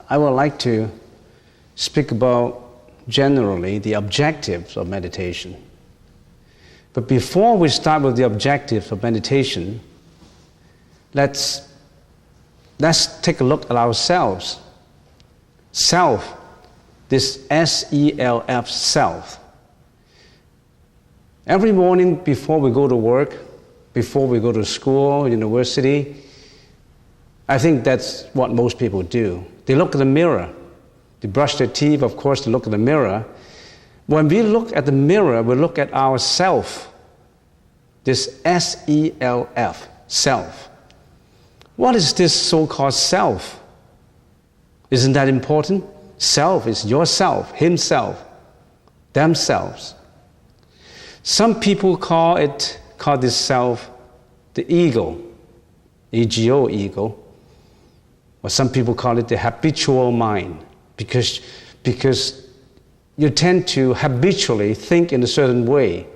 I would like to speak about generally the objectives of meditation. But before we start with the objectives of meditation, let's take a look at ourselves. Self, this S-E-L-F, self. Every morning before we go to work, before we go to school, university, I think that's what most people do. They look at the mirror. They brush their teeth, of course, they look at the mirror. When we look at the mirror, we look at ourself. This S-E-L-F, self. What is this so-called self? Isn't that important? Self is yourself, himself, themselves. Some people call this self the ego, ego, ego. Or some people call it the habitual mind, because you tend to habitually think in a certain way.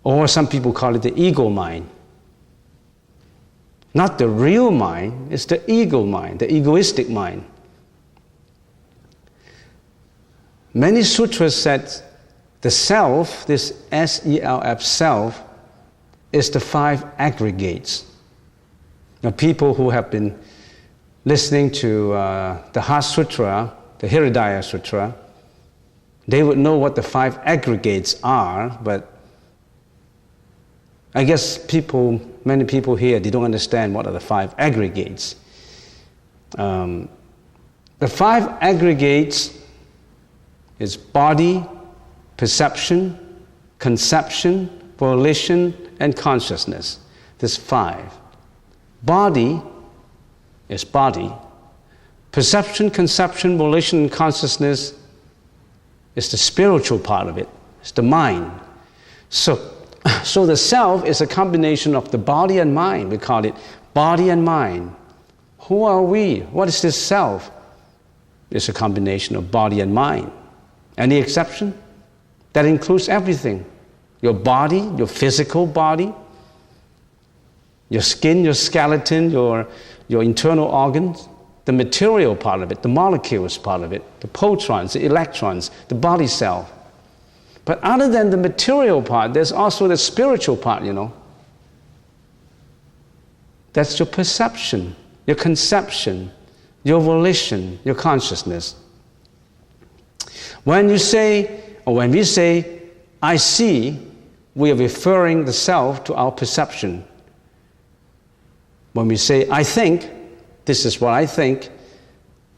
Or some people call it the ego mind. Not the real mind, it's the ego mind, the egoistic mind. Many sutras said the self, this S-E-L-F, self, is the 5 aggregates. Now, people who have been listening to the Heart Sutra, the Hridaya Sutra, they would know what the 5 aggregates are, but I guess many people here, they don't understand what are the 5 aggregates. The 5 aggregates is body, perception, conception, volition, and consciousness. There's 5. Body is body. Perception, conception, volition, and consciousness is the spiritual part of it. It's the mind. So the self is a combination of the body and mind. We call it body and mind. Who are we? What is this self? It's a combination of body and mind. Any exception? That includes everything. Your body, your physical body, your skin, your skeleton, your internal organs, the material part of it, the molecules part of it, the protons, the electrons, the body cell. But other than the material part, there's also the spiritual part, That's your perception, your conception, your volition, your consciousness. When we say, I see, we are referring the self to our perception. When we say, I think, this is what I think,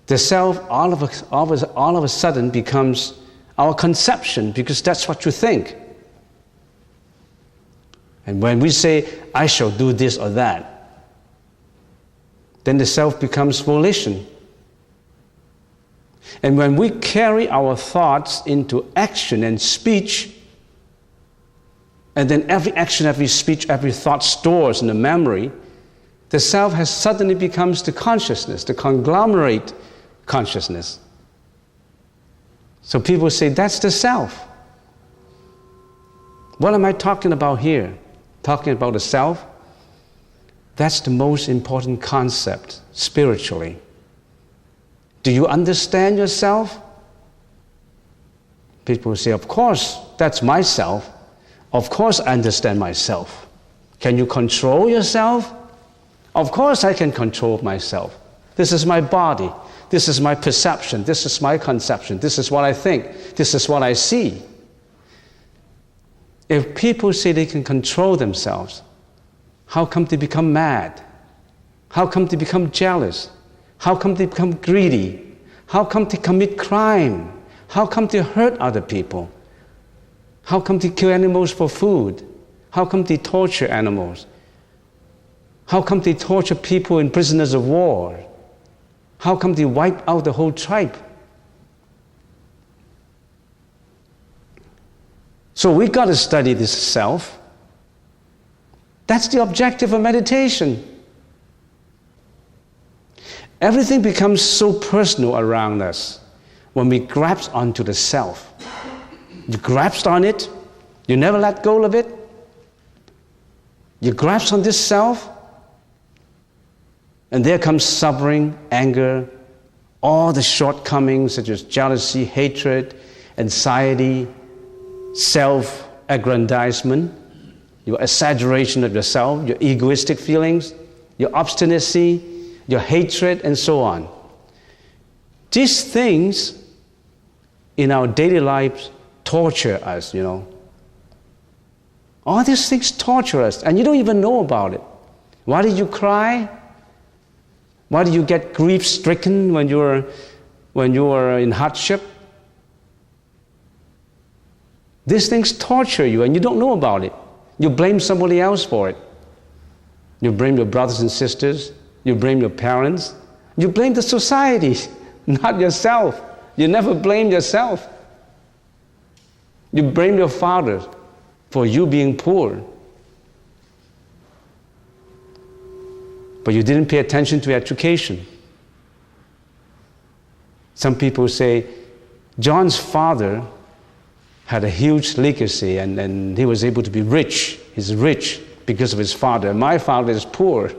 the self all of a sudden becomes our conception, because that's what you think. And when we say, I shall do this or that, then the self becomes volition. And when we carry our thoughts into action and speech, and then every action, every speech, every thought stores in the memory, the self has suddenly becomes the consciousness, the conglomerate consciousness. So people say, that's the self. What am I talking about here? Talking about the self? That's the most important concept spiritually. Do you understand yourself? People say, of course, that's myself. Of course I understand myself. Can you control yourself? Of course I can control myself. This is my body. This is my perception. This is my conception. This is what I think. This is what I see. If people say they can control themselves, how come they become mad? How come they become jealous? How come they become greedy? How come they commit crime? How come they hurt other people? How come they kill animals for food? How come they torture animals? How come they torture people and prisoners of war? How come they wipe out the whole tribe? So we got to study this self. That's the objective of meditation. Everything becomes so personal around us when we grasp onto the self. You grasp on it, you never let go of it. You grasp on this self, And there comes suffering, anger, all the shortcomings such as jealousy, hatred, anxiety, self-aggrandizement, your exaggeration of yourself, your egoistic feelings, your obstinacy, your hatred, and so on. These things in our daily lives torture us, you know. All these things torture us, and you don't even know about it. Why did you cry? Why did you get grief-stricken when you were in hardship? These things torture you, and you don't know about it. You blame somebody else for it. You blame your brothers and sisters. You blame your parents. You blame the society, not yourself. You never blame yourself. You blame your father for you being poor. But you didn't pay attention to education. Some people say, John's father had a huge legacy and he was able to be rich. He's rich because of his father. My father is poor.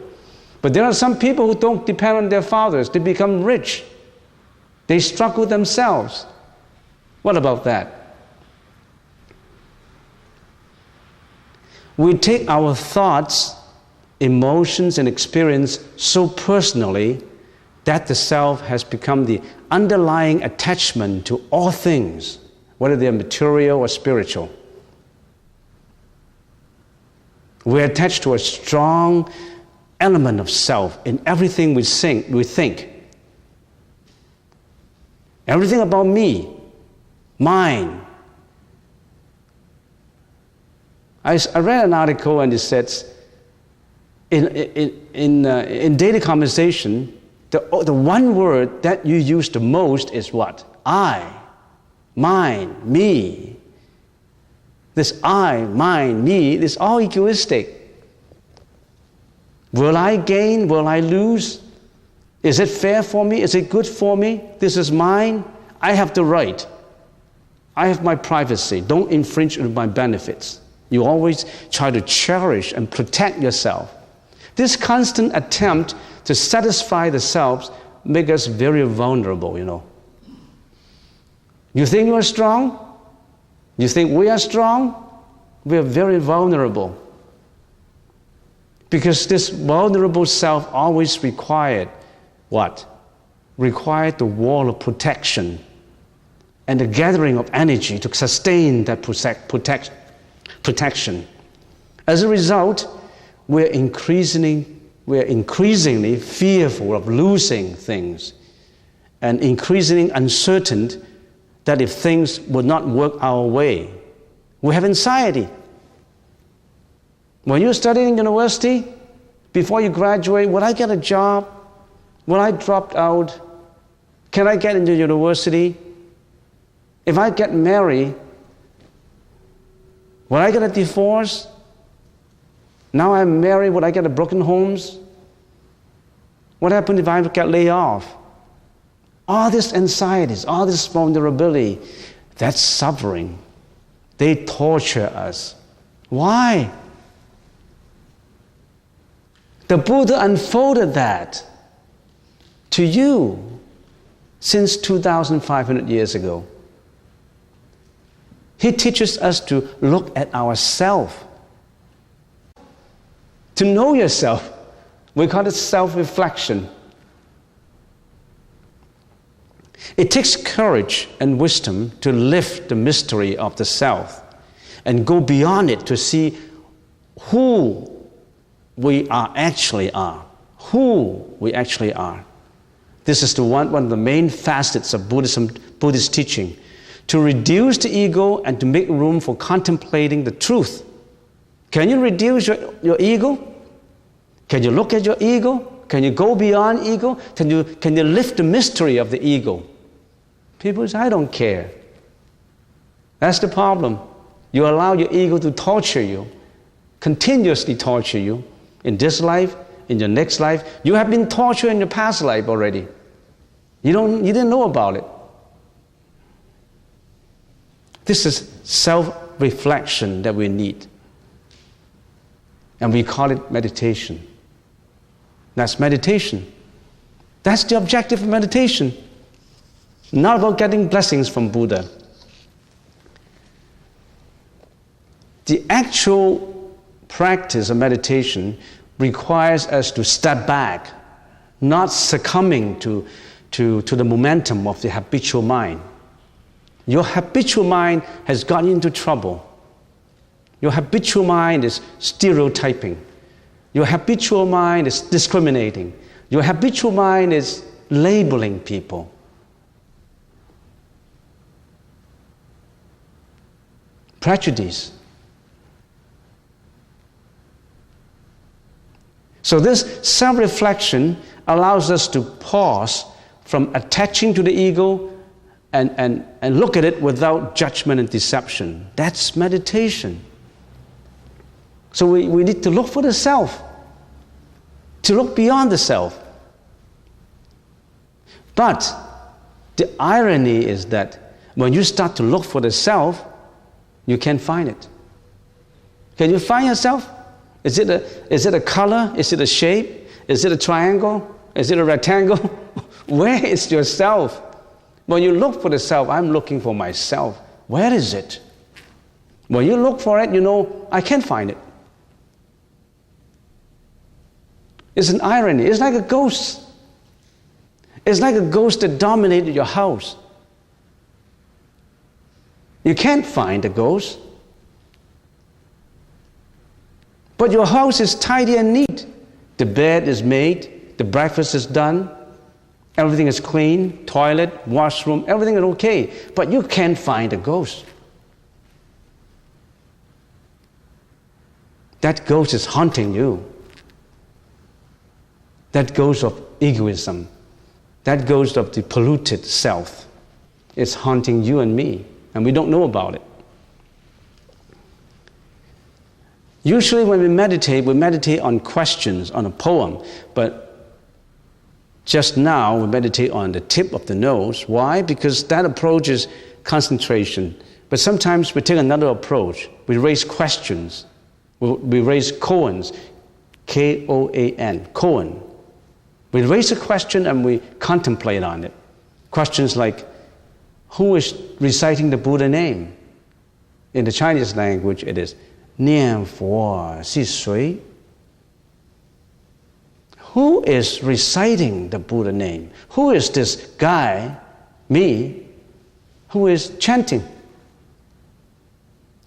But there are some people who don't depend on their fathers. They become rich. They struggle themselves. What about that? We take our thoughts, emotions, and experience so personally that the self has become the underlying attachment to all things, whether they are material or spiritual. We're attached to a strong element of self in everything we think. Everything about me, mine. I read an article and it says, in daily conversation, the one word that you use the most is what? I, mine, me. This I, mine, me, is all egoistic. Will I gain? Will I lose? Is it fair for me? Is it good for me? This is mine. I have the right. I have my privacy. Don't infringe on my benefits. You always try to cherish and protect yourself. This constant attempt to satisfy the self makes us very vulnerable, you know. You think you are strong? You think we are strong? We are very vulnerable. Because this vulnerable self always required what? Required the wall of protection and the gathering of energy to sustain that protection. As a result, we're increasingly fearful of losing things and increasingly uncertain that if things would not work our way. We have anxiety. When you're studying in university, before you graduate, will I get a job? Will I drop out? Can I get into university? If I get married, will I get a divorce? Now I'm married, will I get a broken homes? What happens if I get laid off? All these anxieties, all this vulnerability, that's suffering. They torture us. Why? The Buddha unfolded that to you since 2,500 years ago. He teaches us to look at ourselves, to know yourself. We call it self-reflection. It takes courage and wisdom to lift the mystery of the self and go beyond it to see who we actually are. Who we actually are. This is one of the main facets of Buddhist teaching. To reduce the ego and to make room for contemplating the truth. Can you reduce your ego? Can you look at your ego? Can you go beyond ego? Can you lift the mystery of the ego? People say, I don't care. That's the problem. You allow your ego to torture you, continuously torture you in this life, in your next life. You have been tortured in your past life already. You didn't know about it. This is self-reflection that we need. And we call it meditation. That's meditation. That's the objective of meditation. Not about getting blessings from Buddha. The actual practice of meditation requires us to step back, not succumbing to the momentum of the habitual mind. Your habitual mind has gotten into trouble. Your habitual mind is stereotyping. Your habitual mind is discriminating. Your habitual mind is labeling people. Prejudice. So this self-reflection allows us to pause from attaching to the ego and look at it without judgment and deception. That's meditation. So we need to look for the self, to look beyond the self. But the irony is that when you start to look for the self, you can't find it. Can you find yourself? Is it a color? Is it a shape? Is it a triangle? Is it a rectangle? Where is yourself? When you look for the self, I'm looking for myself. Where is it? When you look for it, you know, I can't find it. It's an irony. It's like a ghost. It's like a ghost that dominated your house. You can't find the ghost. But your house is tidy and neat. The bed is made, the breakfast is done, everything is clean, toilet, washroom, everything is okay. But you can't find the ghost. That ghost is haunting you. That ghost of egoism, that ghost of the polluted self is haunting you and me, and we don't know about it. Usually when we meditate on questions, on a poem, but just now we meditate on the tip of the nose. Why? Because that approach is concentration. But sometimes we take another approach. We raise questions. We raise koans, K-O-A-N, koan. We raise a question and we contemplate on it. Questions like, who is reciting the Buddha name? In the Chinese language, it is 念佛是谁? Who is reciting the Buddha name? Who is this guy, me, who is chanting?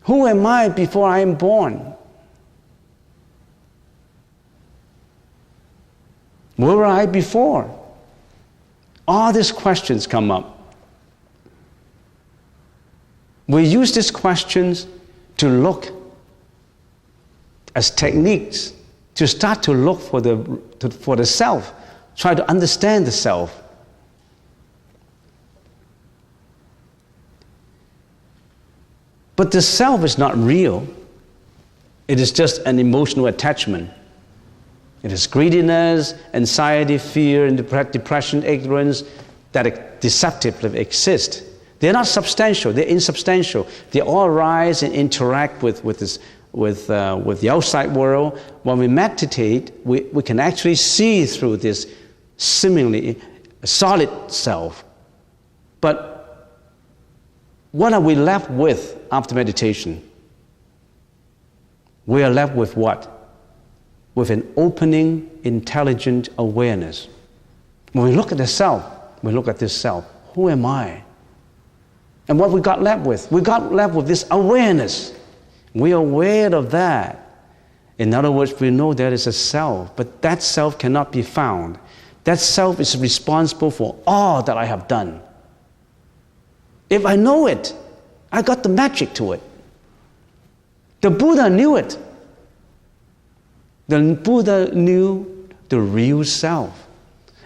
Who am I before I am born? Where were I before? All these questions come up. We use these questions to look as techniques to start to look for the self, try to understand the self. But the self is not real. It is just an emotional attachment. It is greediness, anxiety, fear, and depression, ignorance that deceptively exist. They're not substantial, they're insubstantial. They all arise and interact with the outside world. When we meditate, we can actually see through this seemingly solid self. But what are we left with after meditation? We are left with what? With an opening, intelligent awareness. When we look at the self, we look at this self. Who am I? And what we got left with? We got left with this awareness. We are aware of that. In other words, we know there is a self, but that self cannot be found. That self is responsible for all that I have done. If I know it, I got the magic to it. The Buddha knew it. The Buddha knew the real self.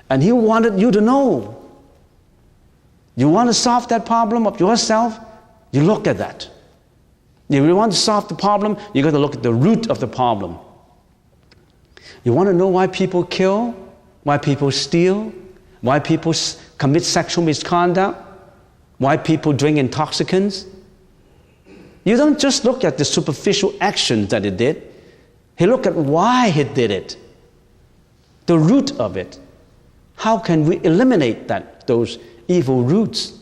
And he wanted you to know. You want to solve that problem of yourself? You look at that. If you want to solve the problem, you got to look at the root of the problem. You want to know why people kill, why people steal, why people commit sexual misconduct, why people drink intoxicants? You don't just look at the superficial actions that he did. He looked at why he did it. the root of it. How can we eliminate those evil roots?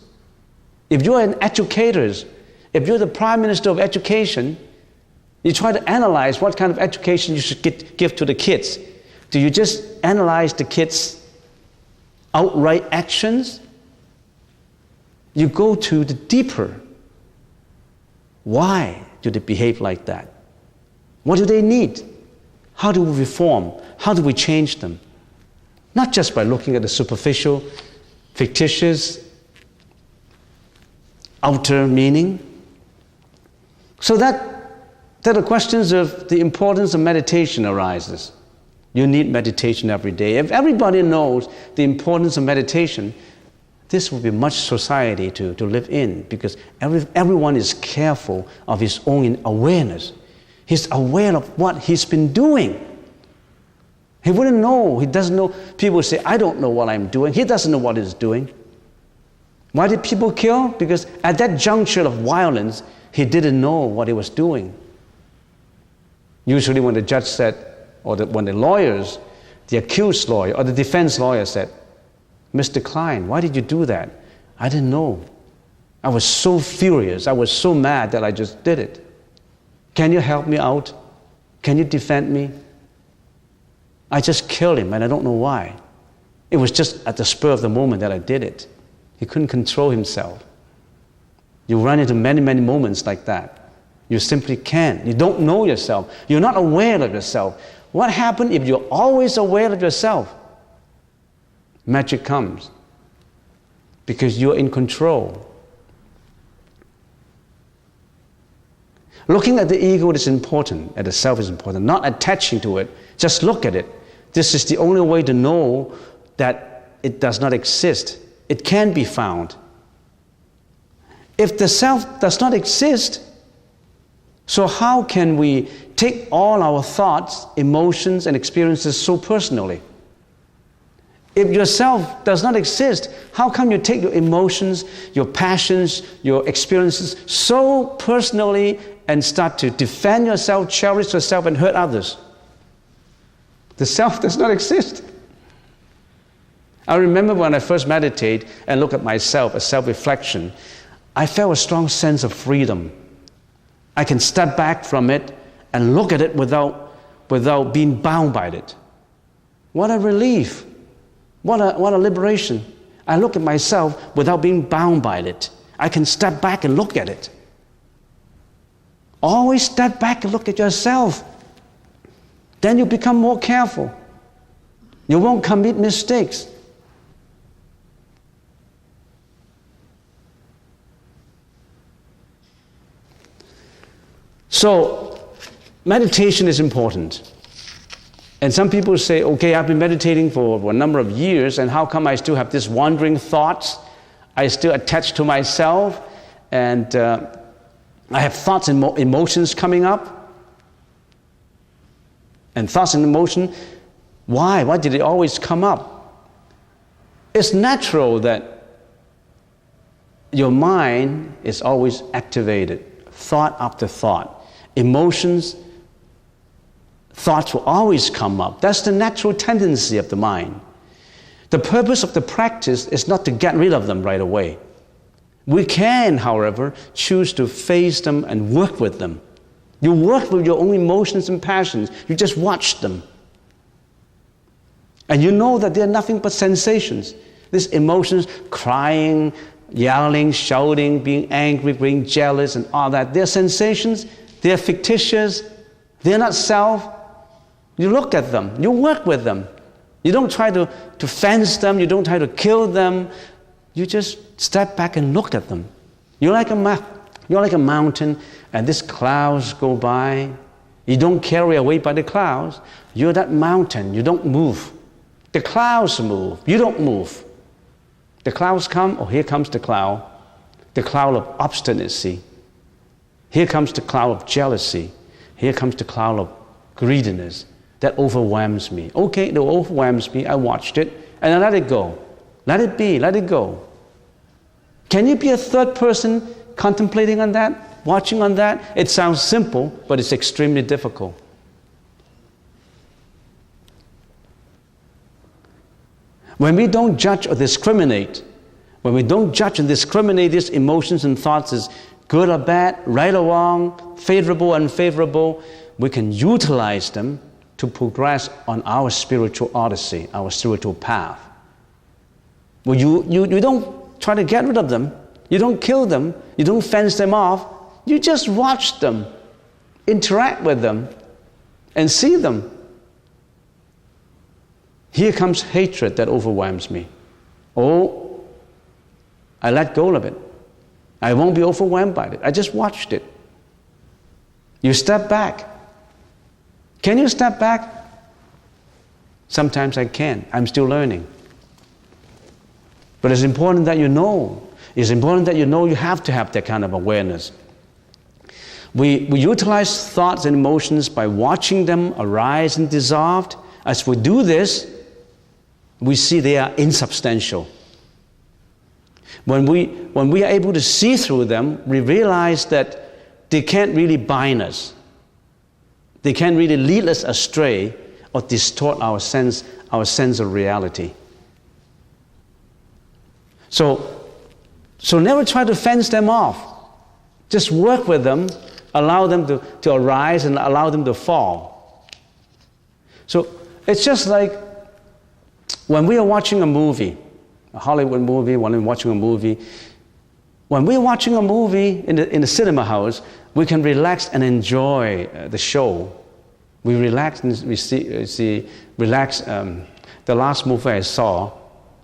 If you're an educator, if you're the Prime Minister of Education, you try to analyze what kind of education you should give to the kids. Do you just analyze the kids' outright actions? You go to the deeper. Why do they behave like that? What do they need? How do we reform? How do we change them? Not just by looking at the superficial, fictitious, outer meaning. So that the questions of the importance of meditation arises. You need meditation every day. If everybody knows the importance of meditation, this will be much society to live in, because everyone is careful of his own awareness. He's aware of what he's been doing. He wouldn't know. He doesn't know. People say, I don't know what I'm doing. He doesn't know what he's doing. Why did people kill? Because at that juncture of violence, he didn't know what he was doing. Usually when the judge said, or when the lawyers, the accused lawyer or the defense lawyer said, Mr. Klein, why did you do that? I didn't know. I was so furious. I was so mad that I just did it. Can you help me out? Can you defend me? I just killed him and I don't know why. It was just at the spur of the moment that I did it. He couldn't control himself. You run into many, many moments like that. You simply can't. You don't know yourself. You're not aware of yourself. What happens if you're always aware of yourself? Magic comes. Because you're in control. Looking at the ego is important, at the self is important. Not attaching to it. Just look at it. This is the only way to know that it does not exist. It can be found. If the self does not exist, so how can we take all our thoughts, emotions, and experiences so personally? If yourself does not exist, how come you take your emotions, your passions, your experiences so personally and start to defend yourself, cherish yourself, and hurt others? The self does not exist. I remember when I first meditate and look at myself as self-reflection, I felt a strong sense of freedom. I can step back from it and look at it without being bound by it. What a relief. What a liberation. I look at myself without being bound by it. I can step back and look at it. Always step back and look at yourself. Then you become more careful. You won't commit mistakes. So, meditation is important. And some people say, okay, I've been meditating for a number of years, and how come I still have these wandering thoughts? I still attach to myself, and I have thoughts and emotions coming up. And thoughts and emotion, why? Why did it always come up? It's natural that your mind is always activated, thought after thought. Emotions, thoughts will always come up. That's the natural tendency of the mind. The purpose of the practice is not to get rid of them right away. We can, however, choose to face them and work with them. You work with your own emotions and passions. You just watch them. And you know that they're nothing but sensations. These emotions, crying, yelling, shouting, being angry, being jealous, and all that, they're sensations. They're fictitious. They're not self. You look at them. You work with them. You don't try to fence them. You don't try to kill them. You just step back and look at them. You're like a mountain, and these clouds go by. You don't carry away by the clouds. You're that mountain. You don't move. The clouds move. You don't move. The clouds come. Oh, here comes the cloud of obstinacy. Here comes the cloud of jealousy. Here comes the cloud of greediness. That overwhelms me. Okay, it overwhelms me. I watched it, and I let it go. Let it be. Let it go. Can you be a third person contemplating on that, watching on that? It sounds simple, but it's extremely difficult. When we don't judge or discriminate, when we don't judge and discriminate these emotions and thoughts as good or bad, right or wrong, favorable, unfavorable, we can utilize them to progress on our spiritual odyssey, our spiritual path. Well, you don't try to get rid of them. You don't kill them. You don't fence them off. You just watch them, interact with them, and see them. Here comes hatred that overwhelms me. Oh, I let go of it. I won't be overwhelmed by it. I just watched it. You step back. Can you step back? Sometimes I can. I'm still learning. But it's important that you know. It's important that you know you have to have that kind of awareness. We utilize thoughts and emotions by watching them arise and dissolve. As we do this, we see they are insubstantial. When we are able to see through them, we realize that they can't really bind us. They can't really lead us astray or distort our sense of reality. So never try to fence them off. Just work with them, allow them to arise and allow them to fall. So it's just like when we are watching a movie, a Hollywood movie, when we're watching a movie, when we're watching a movie in the cinema house, we can relax and enjoy the show. We relax and we relax. The last movie I saw,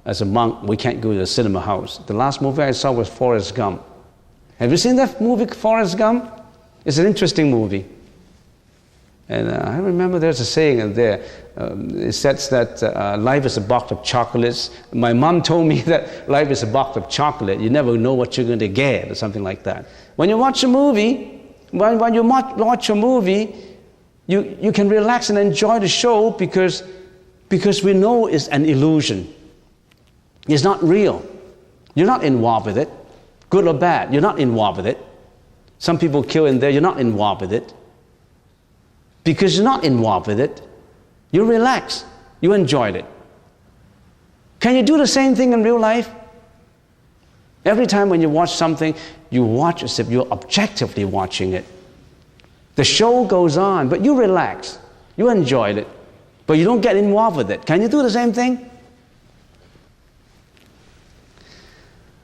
as a monk, we can't go to the cinema house. The last movie I saw was Forrest Gump. Have you seen that movie, Forrest Gump? It's an interesting movie. And I remember there's a saying in there. It says that life is a box of chocolates. My mom told me that life is a box of chocolate. You never know what you're going to get, or something like that. When you watch a movie, when you watch a movie, you can relax and enjoy the show because we know it's an illusion. It's not real. You're not involved with it. Good or bad, you're not involved with it. Some people kill in there, you're not involved with it. Because you're not involved with it, you relax, you enjoyed it. Can you do the same thing in real life? Every time when you watch something, you watch as if you're objectively watching it. The show goes on, but you relax, you enjoyed it, but you don't get involved with it. Can you do the same thing?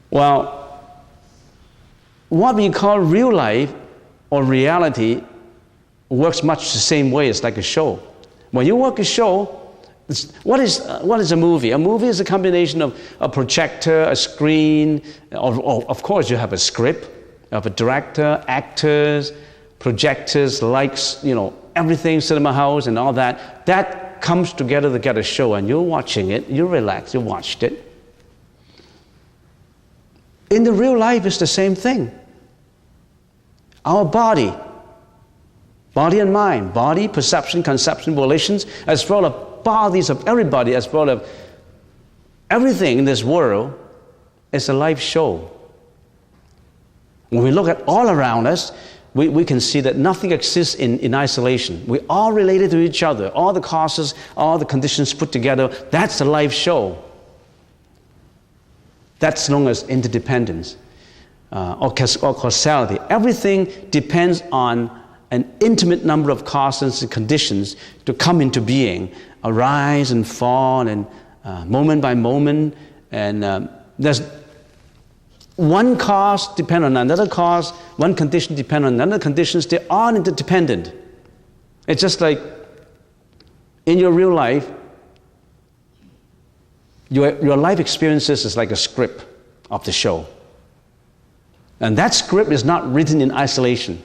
Well, what we call real life or reality works much the same way as like a show. When you work a show, what is a movie? A movie is a combination of a projector, a screen, or of course you have a script, you have a director, actors, projectors, lights, everything, cinema house and all that. That comes together to get a show, and you're watching it, you relax, you watched it. In the real life, it's the same thing. Our body and mind, body, perception, conception, relations, as well as bodies of everybody, as well as everything in this world, is a life show. When we look at all around us, we can see that nothing exists in isolation. We're all related to each other. All the causes, all the conditions put together, that's a life show. That's known as interdependence or causality. Everything depends on an intimate number of causes and conditions to come into being, arise and fall, and moment by moment. And there's one cause depend on another cause, one condition depend on another conditions. They're all interdependent. It's just like in your real life, your life experiences is like a script of the show. And that script is not written in isolation.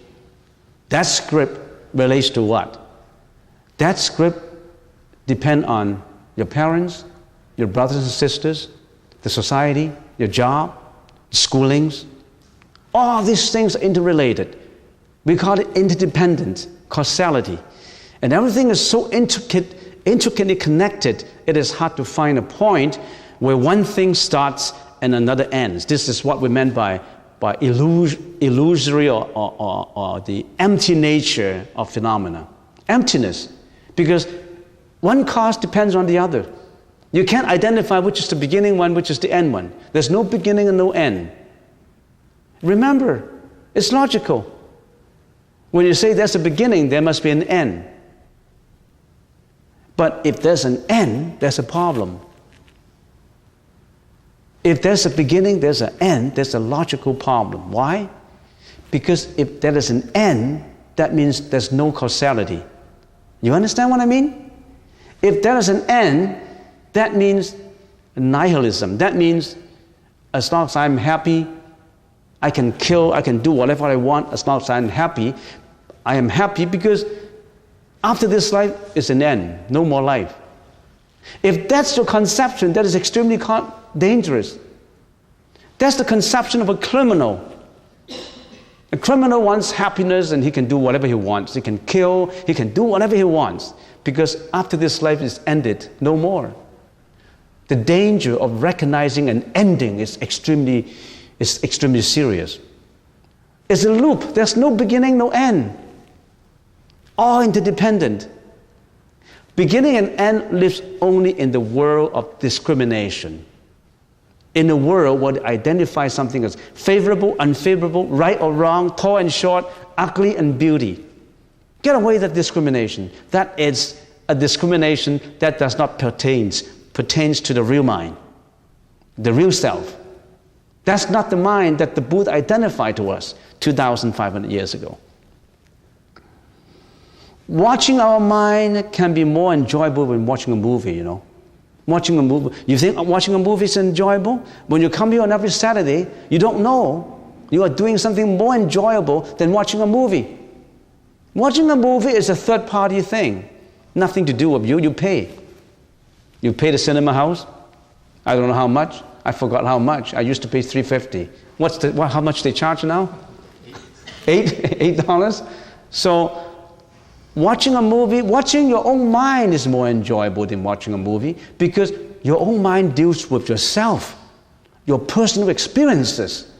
That script relates to what? That script depends on your parents, your brothers and sisters, the society, your job, schoolings. All these things are interrelated. We call it interdependent causality. And everything is so intricately connected, it is hard to find a point where one thing starts and another ends. This is what we meant by illusory or the empty nature of phenomena. Emptiness, because one cause depends on the other. You can't identify which is the beginning one, which is the end one. There's no beginning and no end. Remember, it's logical. When you say there's a beginning, there must be an end. But if there's an end, there's a problem. If there's a beginning, there's an end, there's a logical problem. Why? Because if there is an end, that means there's no causality. You understand what I mean? If there is an end, that means nihilism. That means as long as I'm happy, I can kill, I can do whatever I want. As long as I'm happy, I am happy because after this life is an end, no more life. If that's your conception, that is extremely dangerous. That's the conception of a criminal. A criminal wants happiness and he can do whatever he wants. He can kill, he can do whatever he wants because after this life is ended, no more. The danger of recognizing an ending is extremely serious. It's a loop. There's no beginning, no end. All interdependent. Beginning and end lives only in the world of discrimination. In a world where they identify something as favorable, unfavorable, right or wrong, tall and short, ugly and beauty. Get away with that discrimination. That is a discrimination that does not pertains to the real mind, the real self. That's not the mind that the Buddha identified to us 2,500 years ago. Watching our mind can be more enjoyable than watching a movie, you know. Watching a movie, you think watching a movie is enjoyable? When you come here on every Saturday, you don't know you are doing something more enjoyable than watching a movie. Watching a movie is a third-party thing. Nothing to do with you, you pay. You pay the cinema house. I don't know how much. I forgot how much. I used to pay $3.50. How much they charge now? $8? So, watching a movie, watching your own mind is more enjoyable than watching a movie because your own mind deals with yourself, your personal experiences.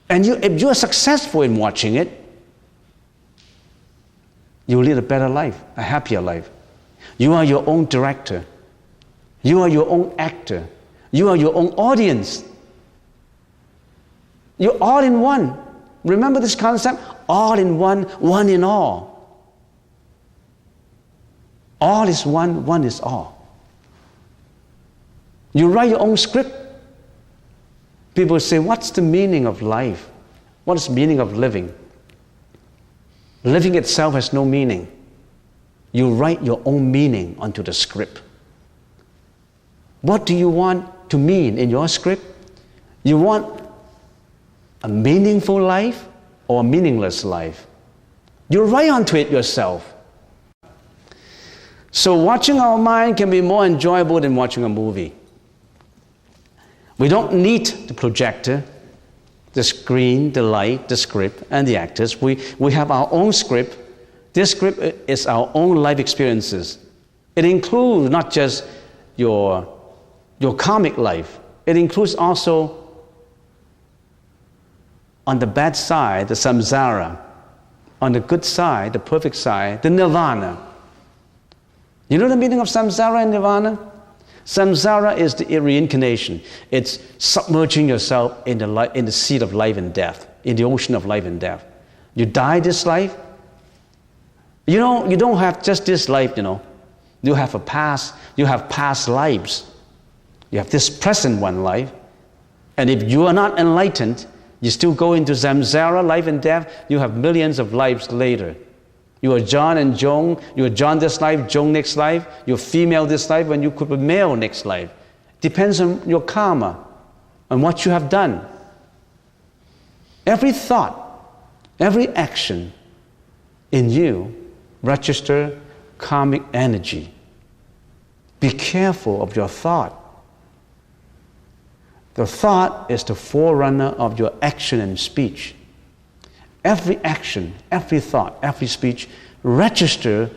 And if you are successful in watching it, you will lead a better life, a happier life. You are your own director. You are your own actor. You are your own audience. You're all in one. Remember this concept? All in one, one in all. All is one, one is all. You write your own script. People say, what's the meaning of life? What is the meaning of living? Living itself has no meaning. You write your own meaning onto the script. What do you want to mean in your script? You want a meaningful life or a meaningless life? You write onto it yourself. So watching our mind can be more enjoyable than watching a movie. We don't need the projector, the screen, the light, the script, and the actors. We have our own script. This script is our own life experiences. It includes not just your karmic life. It includes also, on the bad side, the samsara. On the good side, the perfect side, the nirvana. You know the meaning of samsara and nirvana? Samsara is the reincarnation. It's submerging yourself in the sea of life and death, in the ocean of life and death. You die this life. You know, you don't have just this life, you know. You have a past, you have past lives. You have this present one life. And if you are not enlightened, you still go into samsara, life and death, you have millions of lives later. You are John and Joan, you are John this life, Joan next life, you're female this life, and you could be male next life. Depends on your karma, on what you have done. Every thought, every action in you register karmic energy. Be careful of your thought. The thought is the forerunner of your action and speech. Every action, every thought, every speech register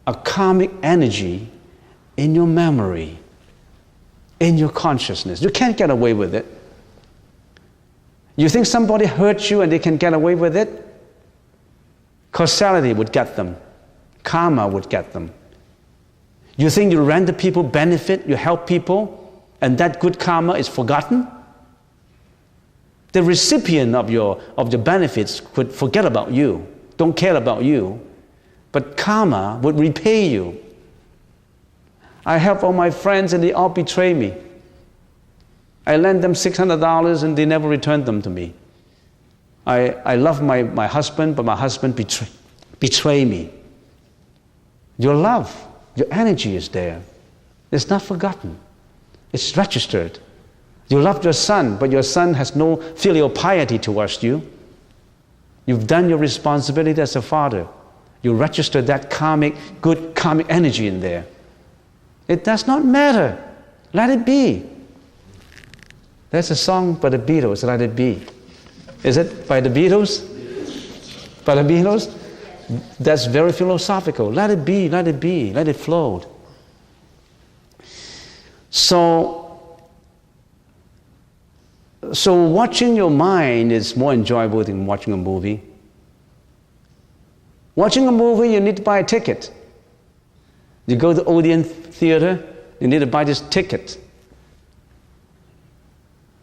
a karmic energy in your memory, in your consciousness. You can't get away with it. You think somebody hurt you and they can get away with it? Causality would get them. Karma would get them. You think you render people benefit, you help people, and that good karma is forgotten? The recipient of your benefits could forget about you, don't care about you, but karma would repay you. I help all my friends and they all betray me. I lend them $600 and they never return them to me. I love my husband, but my husband betray me. Your love, your energy is there. It's not forgotten. It's registered. You love your son, but your son has no filial piety towards you. You've done your responsibility as a father. You register that good karmic energy in there. It does not matter. Let it be. There's a song by the Beatles, Let It Be. Is it by the Beatles? By the Beatles? That's very philosophical. Let it be, let it be, let it float. So watching your mind is more enjoyable than watching a movie. Watching a movie, you need to buy a ticket. You go to the Odeon Theater, you need to buy this ticket.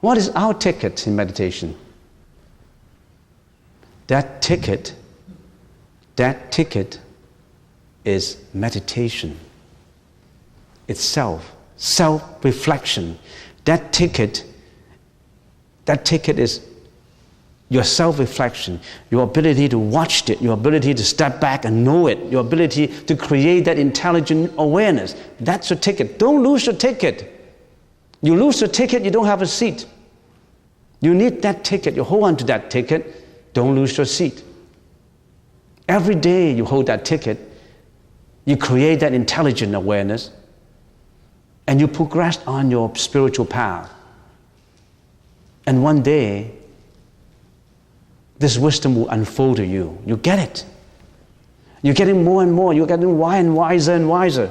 What is our ticket in meditation? That ticket is meditation itself, self-reflection. That ticket is your self-reflection, your ability to watch it, your ability to step back and know it, your ability to create that intelligent awareness. That's your ticket. Don't lose your ticket. You lose your ticket, you don't have a seat. You need that ticket. You hold on to that ticket. Don't lose your seat. Every day you hold that ticket, you create that intelligent awareness, and you progress on your spiritual path. And one day, this wisdom will unfold to you. You get it. You're getting more and more. You're getting wiser and wiser.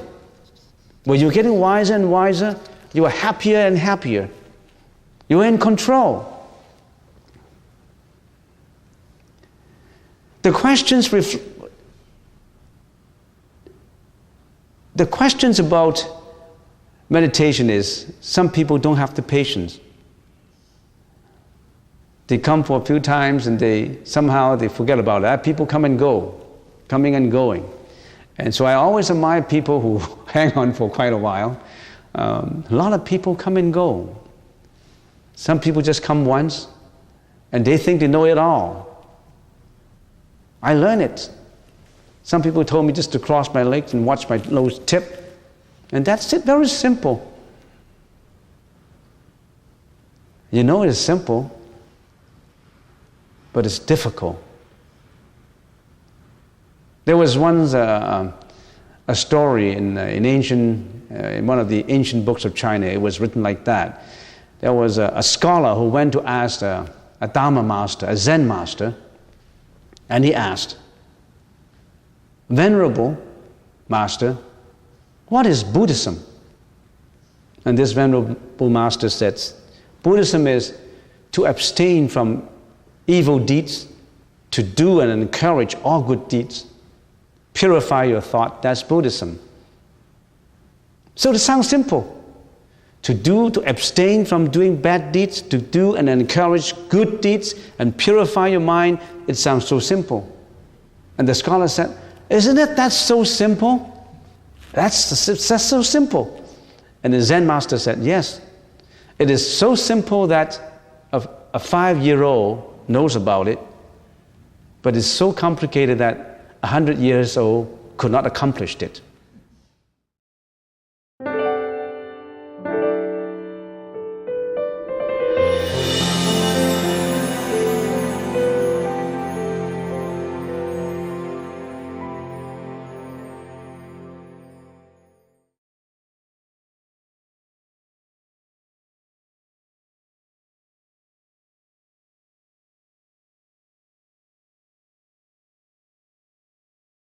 When you're getting wiser and wiser, you are happier and happier. You're in control. The questions about meditation is, some people don't have the patience. They come for a few times and they forget about it. People come and go, coming and going. And so I always admire people who hang on for quite a while. A lot of people come and go. Some people just come once and they think they know it all. I learned it. Some people told me just to cross my legs and watch my nose tip. And that's it, very simple. You know it's simple, but it's difficult. There was once a story in one of the ancient books of China. It was written like that. There was a scholar who went to ask a Dharma master, a Zen master, and he asked, "Venerable master, what is Buddhism?" And this venerable master says, "Buddhism is to abstain from evil deeds, to do and encourage all good deeds, purify your thought. That's Buddhism." So it sounds simple. To abstain from doing bad deeds, to do and encourage good deeds, and purify your mind, it sounds so simple. And the scholar said, "Isn't it that so simple? That's so simple." And the Zen master said, "Yes, it is so simple that a 5-year-old knows about it, but it's so complicated that 100 years old could not accomplish it."